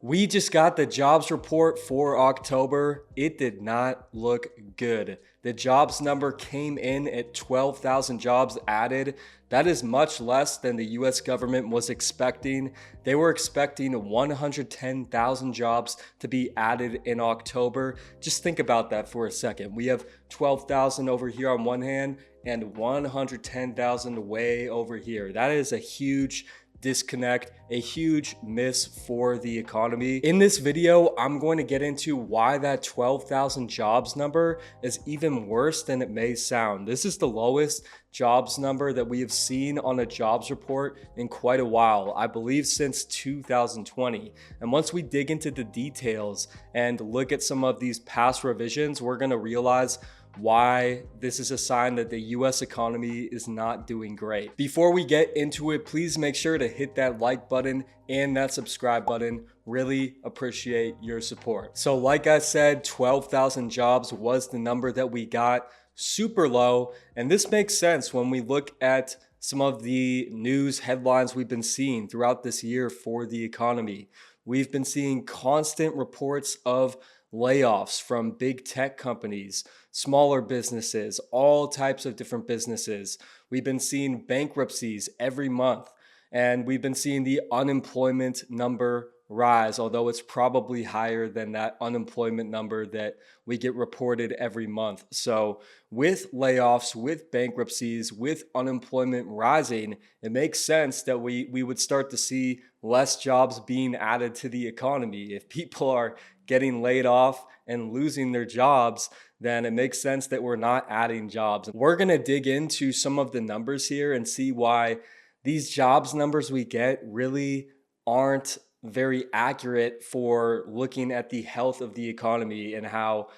We just got the jobs report for October. It did not look good. The jobs number came in at 12,000 jobs added. That is much less than the US government was expecting. They were expecting 110,000 jobs to be added in October. Just think about that for a second. We have 12,000 over here on one hand and 110,000 way over here. That is a huge disconnect, a huge miss for the economy. In this video, I'm going to get into why that 12,000 jobs number is even worse than it may sound. This is the lowest jobs number that we have seen on a jobs report in quite a while, I believe since 2020. And once we dig into the details and look at some of these past revisions, we're going to realize why this is a sign that the US economy is not doing great. Before we get into it, please make sure to hit that like button and that subscribe button. Really appreciate your support. So like I said, 12,000 jobs was the number that we got, super low. And this makes sense when we look at some of the news headlines we've been seeing throughout this year for the economy. We've been seeing constant reports of layoffs from big tech companies, smaller businesses, all types of different businesses. We've been seeing bankruptcies every month, and we've been seeing the unemployment number rise, although it's probably higher than that unemployment number that we get reported every month. So with layoffs, with bankruptcies, with unemployment rising, it makes sense that we would start to see less jobs being added to the economy. If people are getting laid off and losing their jobs, then it makes sense that we're not adding jobs. We're going to dig into some of the numbers here and see why these jobs numbers we get really aren't very accurate for looking at the health of the economy and how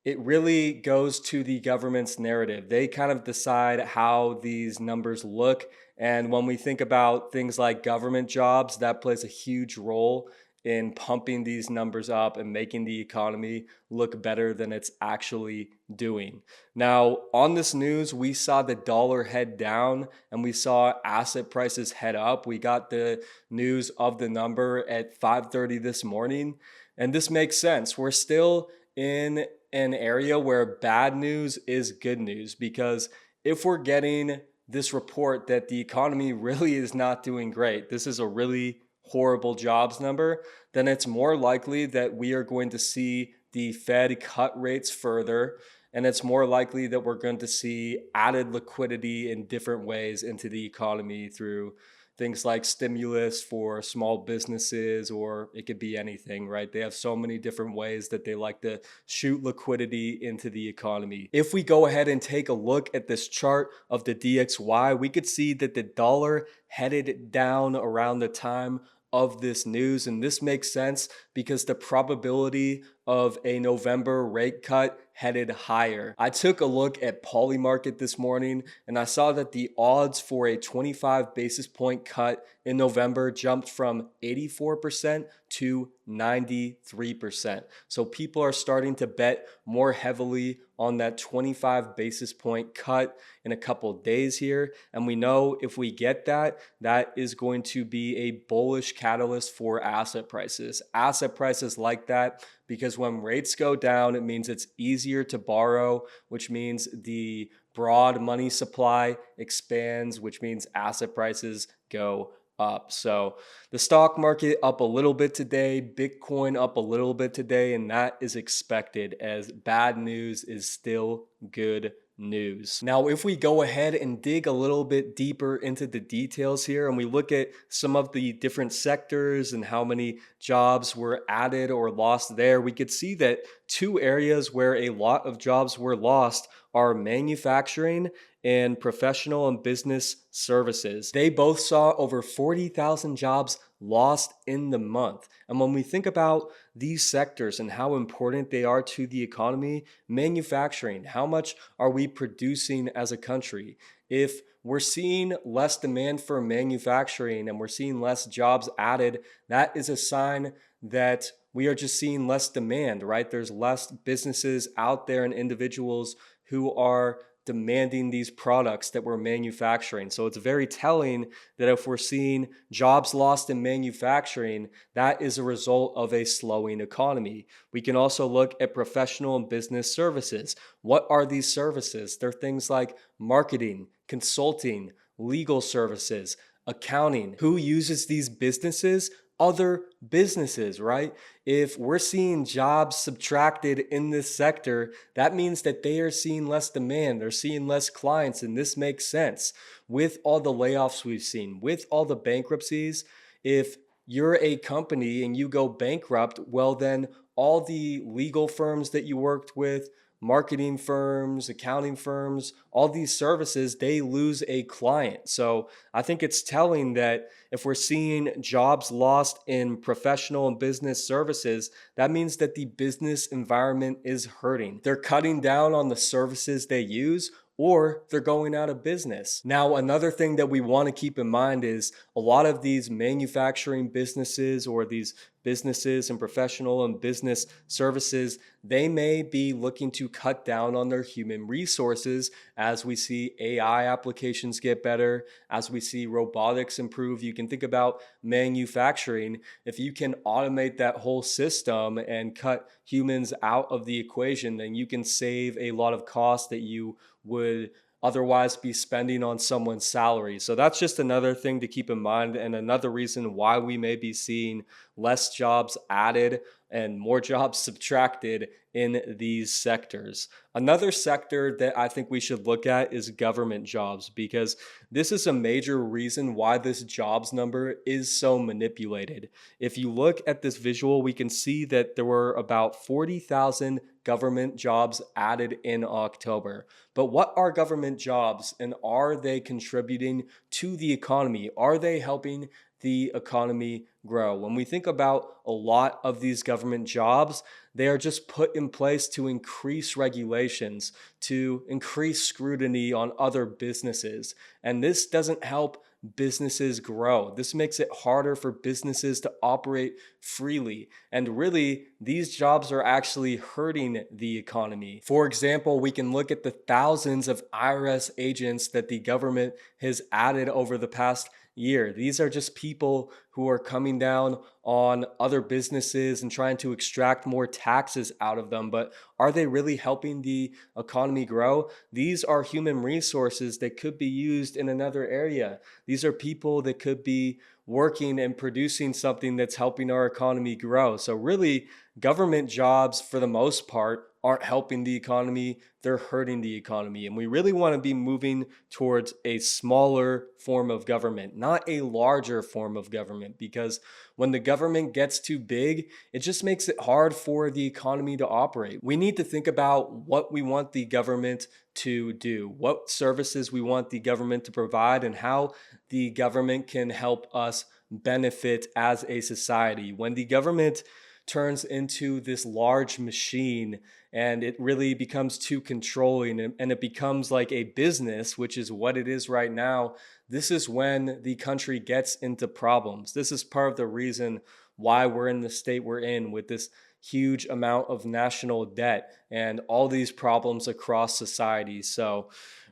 it really goes to the government's narrative. They kind of decide how these numbers look. And when we think about things like government jobs, that plays a huge role in pumping these numbers up and making the economy look better than it's actually doing. Now, on this news, we saw the dollar head down and we saw asset prices head up. We got the news of the number at 5:30 this morning, and this makes sense. We're still in an area where bad news is good news, because if we're getting this report that the economy really is not doing great, this is a really horrible jobs number, then it's more likely that we are going to see the Fed cut rates further, and it's more likely that we're going to see added liquidity in different ways into the economy through things like stimulus for small businesses, or it could be anything, right? They have so many different ways that they like to shoot liquidity into the economy. If we go ahead and take a look at this chart of the DXY, we could see that the dollar headed down around the time of this news. And this makes sense because the probability of a November rate cut headed higher. I took a look at Polymarket this morning and I saw that the odds for a 25 basis point cut in November jumped from 84% to 93%. So people are starting to bet more heavily on that 25 basis point cut in a couple days here. And we know if we get that, that is going to be a bullish catalyst for asset prices. Asset prices like that because when rates go down, it means it's easier to borrow, which means the broad money supply expands, which means asset prices go up. So the stock market up a little bit today, Bitcoin up a little bit today, and that is expected as bad news is still good news. Now, if we go ahead and dig a little bit deeper into the details here and we look at some of the different sectors and how many jobs were added or lost there, we could see that two areas where a lot of jobs were lost are manufacturing and professional and business services. They both saw over 40,000 jobs lost in the month. And when we think about these sectors and how important they are to the economy, manufacturing, how much are we producing as a country? If we're seeing less demand for manufacturing and we're seeing less jobs added, that is a sign that we are just seeing less demand, right? There's less businesses out there and individuals who are demanding these products that we're manufacturing. So it's very telling that if we're seeing jobs lost in manufacturing, that is a result of a slowing economy. We can also look at professional and business services. What are these services? They're things like marketing, consulting, legal services, accounting. Who uses these businesses? Other businesses, right? If we're seeing jobs subtracted in this sector, that means that they are seeing less demand, they're seeing less clients, and this makes sense. With all the layoffs we've seen, with all the bankruptcies, if you're a company and you go bankrupt, well, then all the legal firms that you worked with, marketing firms, accounting firms, all these services, they lose a client. So I think it's telling that if we're seeing jobs lost in professional and business services, that means that the business environment is hurting. They're cutting down on the services they use, or they're going out of business. Now, another thing that we want to keep in mind is a lot of these manufacturing businesses or these businesses and professional and business services, they may be looking to cut down on their human resources as we see AI applications get better, as we see robotics improve. You can think about manufacturing. If you can automate that whole system and cut humans out of the equation, then you can save a lot of costs that you would otherwise be spending on someone's salary. So that's just another thing to keep in mind, and another reason why we may be seeing less jobs added and more jobs subtracted in these sectors. Another sector that I think we should look at is government jobs, because this is a major reason why this jobs number is so manipulated. If you look at this visual, we can see that there were about 40,000 government jobs added in October. But what are government jobs, and are they contributing to the economy? Are they helping the economy grow? When we think about a lot of these government jobs, they are just put in place to increase regulations, to increase scrutiny on other businesses. And this doesn't help businesses grow. This makes it harder for businesses to operate freely. And really, these jobs are actually hurting the economy. For example, we can look at the thousands of IRS agents that the government has added over the past year. These are just people who are coming down on other businesses and trying to extract more taxes out of them. But are they really helping the economy grow? These are human resources that could be used in another area. These are people that could be working and producing something that's helping our economy grow. So really, government jobs, for the most part, aren't helping the economy, they're hurting the economy. And we really want to be moving towards a smaller form of government, not a larger form of government, because when the government gets too big, it just makes it hard for the economy to operate. We need to think about what we want the government to do, what services we want the government to provide, and how the government can help us benefit as a society. When the government turns into this large machine and it really becomes too controlling, and it becomes like a business, which is what it is right now, this is when the country gets into problems. This is part of the reason why we're in the state we're in, with this huge amount of national debt and all these problems across society. So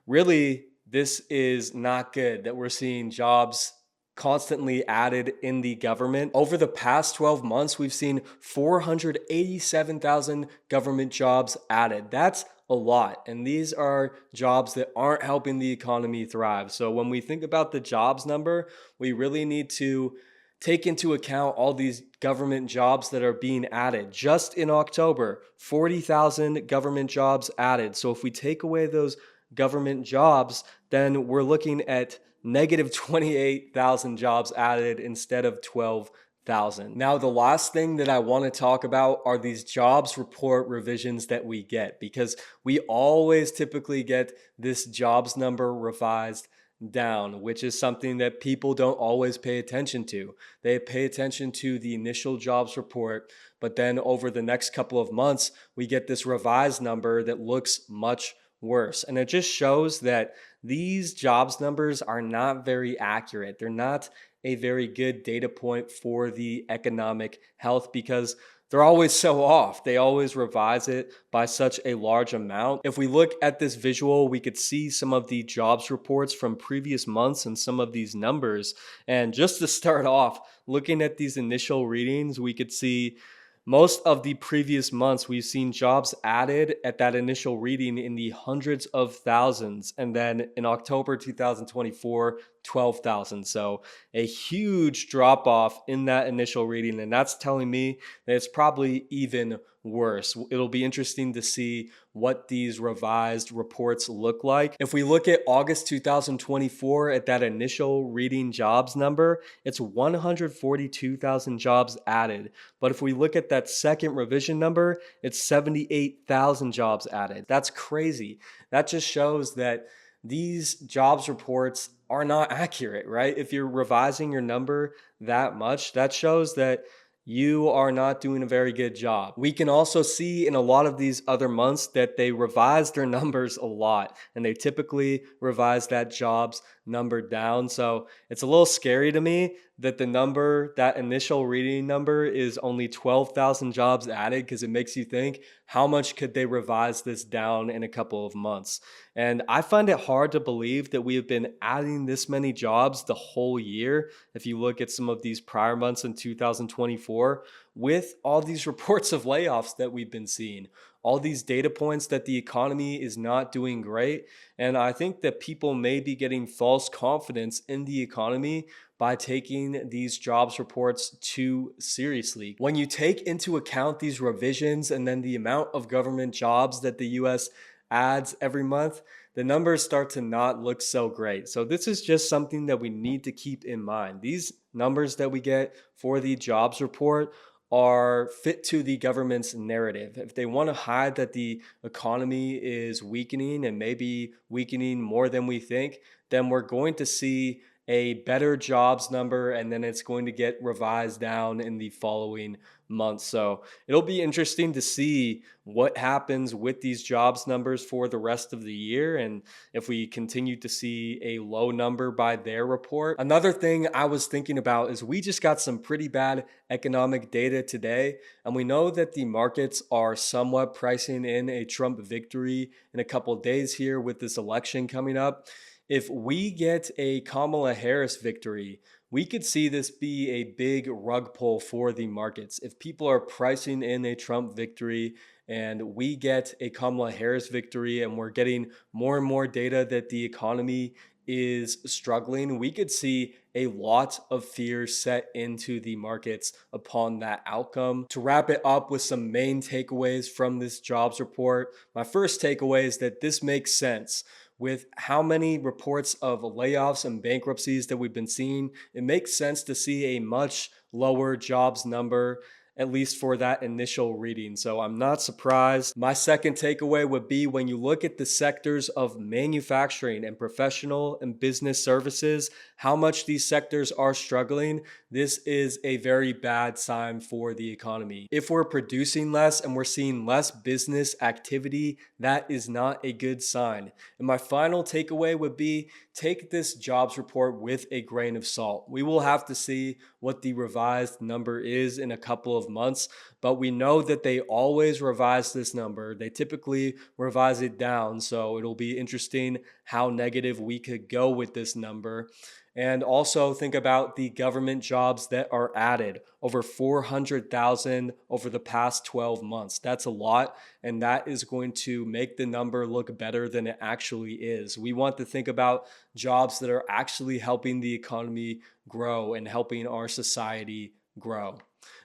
really, this is not good that we're seeing jobs constantly added in the government. Over the past 12 months, we've seen 487,000 government jobs added. That's a lot. And these are jobs that aren't helping the economy thrive. So when we think about the jobs number, we really need to take into account all these government jobs that are being added. Just in October, 40,000 government jobs added. So if we take away those government jobs, then we're looking at negative 28,000 jobs added instead of 12,000. Now, the last thing that I want to talk about are these jobs report revisions that we get, because we always typically get this jobs number revised down, which is something that people don't always pay attention to. They pay attention to the initial jobs report, but then over the next couple of months, we get this revised number that looks much worse. And it just shows that these jobs numbers are not very accurate. They're not a very good data point for the economic health, because they're always so off. They always revise it by such a large amount. If we look at this visual, we could see some of the jobs reports from previous months and some of these numbers. And just to start off, looking at these initial readings, we could see most of the previous months, we've seen jobs added at that initial reading in the hundreds of thousands. And then in October 2024, 12,000. So a huge drop off in that initial reading. And that's telling me that it's probably even worse. It'll be interesting to see what these revised reports look like. If we look at August 2024 at that initial reading jobs number, it's 142,000 jobs added. But if we look at that second revision number, it's 78,000 jobs added. That's crazy. That just shows that these jobs reports are not accurate, right? If you're revising your number that much, that shows that you are not doing a very good job. We can also see in a lot of these other months that they revise their numbers a lot, and they typically revise that jobs number down. So it's a little scary to me that the number, that initial reading number, is only 12,000 jobs added, because it makes you think, how much could they revise this down in a couple of months? And I find it hard to believe that we have been adding this many jobs the whole year. If you look at some of these prior months in 2024, with all these reports of layoffs that we've been seeing, all these data points that the economy is not doing great. And I think that people may be getting false confidence in the economy by taking these jobs reports too seriously. When you take into account these revisions and then the amount of government jobs that the US adds every month, the numbers start to not look so great. So this is just something that we need to keep in mind. These numbers that we get for the jobs report are fit to the government's narrative. If they want to hide that the economy is weakening and maybe weakening more than we think, then we're going to see a better jobs number, and then it's going to get revised down in the following months. So it'll be interesting to see what happens with these jobs numbers for the rest of the year, and if we continue to see a low number by their report. Another thing I was thinking about is we just got some pretty bad economic data today, and we know that the markets are somewhat pricing in a Trump victory in a couple of days here with this election coming up. If we get a Kamala Harris victory, we could see this be a big rug pull for the markets. If people are pricing in a Trump victory and we get a Kamala Harris victory and we're getting more and more data that the economy is struggling, we could see a lot of fear set into the markets upon that outcome. To wrap it up with some main takeaways from this jobs report, my first takeaway is that this makes sense. With how many reports of layoffs and bankruptcies that we've been seeing, it makes sense to see a much lower jobs number, at least for that initial reading. So I'm not surprised. My second takeaway would be, when you look at the sectors of manufacturing and professional and business services, how much these sectors are struggling, this is a very bad sign for the economy. If we're producing less and we're seeing less business activity, that is not a good sign. And my final takeaway would be, take this jobs report with a grain of salt. We will have to see what the revised number is in a couple of months, but we know that they always revise this number. They typically revise it down, so it'll be interesting how negative we could go with this number. And also think about the government jobs that are added, over 400,000 over the past 12 months. That's a lot, and that is going to make the number look better than it actually is. We want to think about jobs that are actually helping the economy grow and helping our society grow.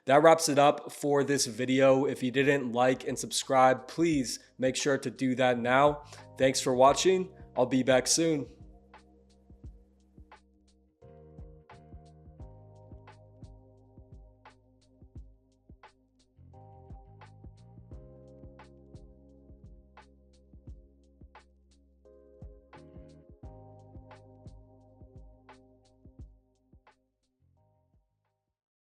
That wraps it up for this video. If you didn't like and subscribe, please make sure to do that now. Thanks for watching. I'll be back soon.